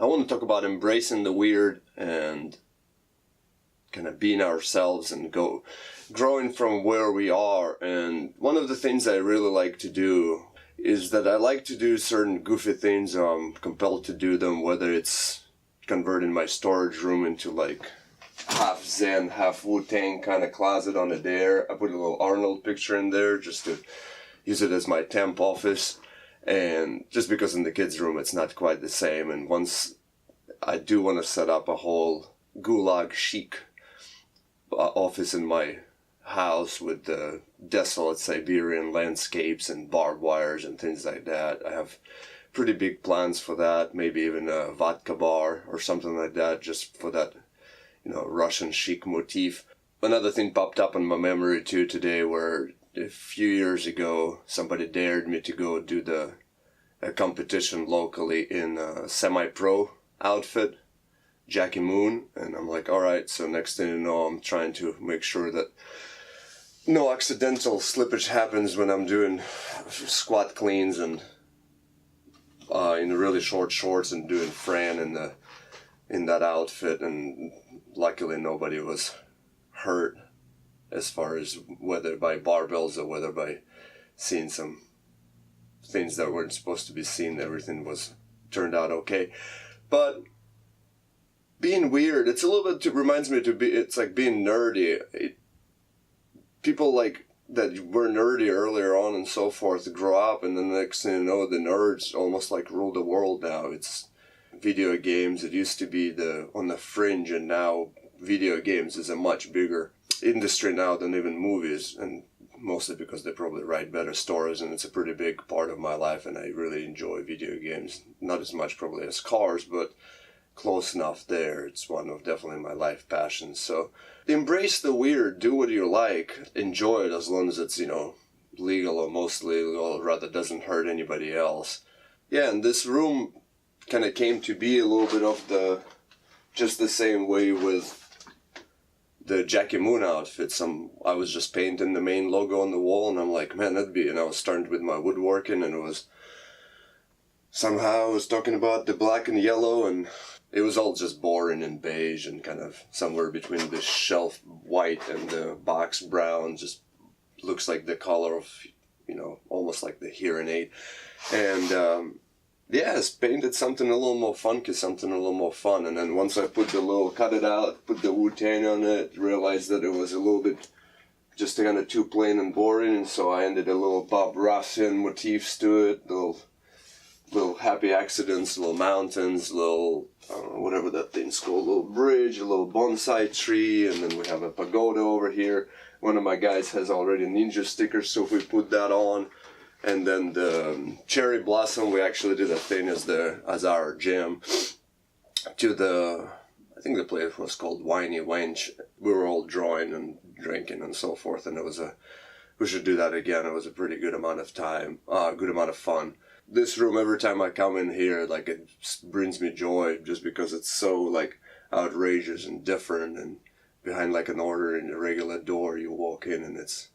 want to talk about embracing the weird and kind of being ourselves and growing from where we are. And one of the things I really like to do is that I like to do certain goofy things. I'm compelled to do them, whether it's converting my storage room into like half Zen, half Wu-Tang kind of closet on a dare. I put a little Arnold picture in there just to use it as my temp office. And just because in the kids' room it's not quite the same. And once I do want to set up a whole gulag chic office in my house with the desolate Siberian landscapes and barbed wires and things like that. I have pretty big plans for that, maybe even a vodka bar or something like that, just for that, Russian chic motif. Another thing popped up in my memory too today, where a few years ago somebody dared me to go do a competition locally in a semi-pro outfit, Jackie Moon, and I'm like, all right, so next thing you know, I'm trying to make sure that no accidental slippage happens when I'm doing squat cleans and in really short shorts and doing Fran in that outfit. And luckily nobody was hurt, as far as whether by barbells or whether by seeing some things that weren't supposed to be seen. Everything turned out okay. But being weird, it's a little bit, reminds me it's like being nerdy. People like that were nerdy earlier on and so forth grow up, and then the next thing you know, the nerds almost like rule the world now. It's video games. It used to be on the fringe, and now video games is a much bigger industry now than even movies, and mostly because they probably write better stories, and it's a pretty big part of my life, and I really enjoy video games. Not as much probably as cars, but close enough there. It's one of definitely my life passions. So embrace the weird, do what you like, enjoy it as long as it's, legal or mostly legal, or rather doesn't hurt anybody else. Yeah, and this room kind of came to be a little bit of just the same way with the Jackie Moon outfits. I was just painting the main logo on the wall, and I'm like, man, and I was starting with my woodworking, and somehow I was talking about the black and yellow, and it was all just boring and beige and kind of somewhere between the shelf white and the box brown. Just looks like the color of, almost like the hearing aid. And it's painted something a little more funky, something a little more fun. And then once I cut it out, put the Wu-Tang on it, realized that it was a little bit just kind of too plain and boring. And so I added a little Bob Rossian motifs to it, little happy accidents, little mountains, little, I don't know, whatever that thing's called, a little bridge, a little bonsai tree, and then we have a pagoda over here. One of my guys has already ninja stickers, so we put that on. And then the cherry blossom, we actually did a thing as our gym to I think the place was called Whiny Wench. We were all drawing and drinking and so forth, and we should do that again. It was a pretty good amount of time, good amount of fun. This room, every time I come in here, like, it brings me joy just because it's so, like, outrageous and different, and behind, like, an ordinary regular door, you walk in and it's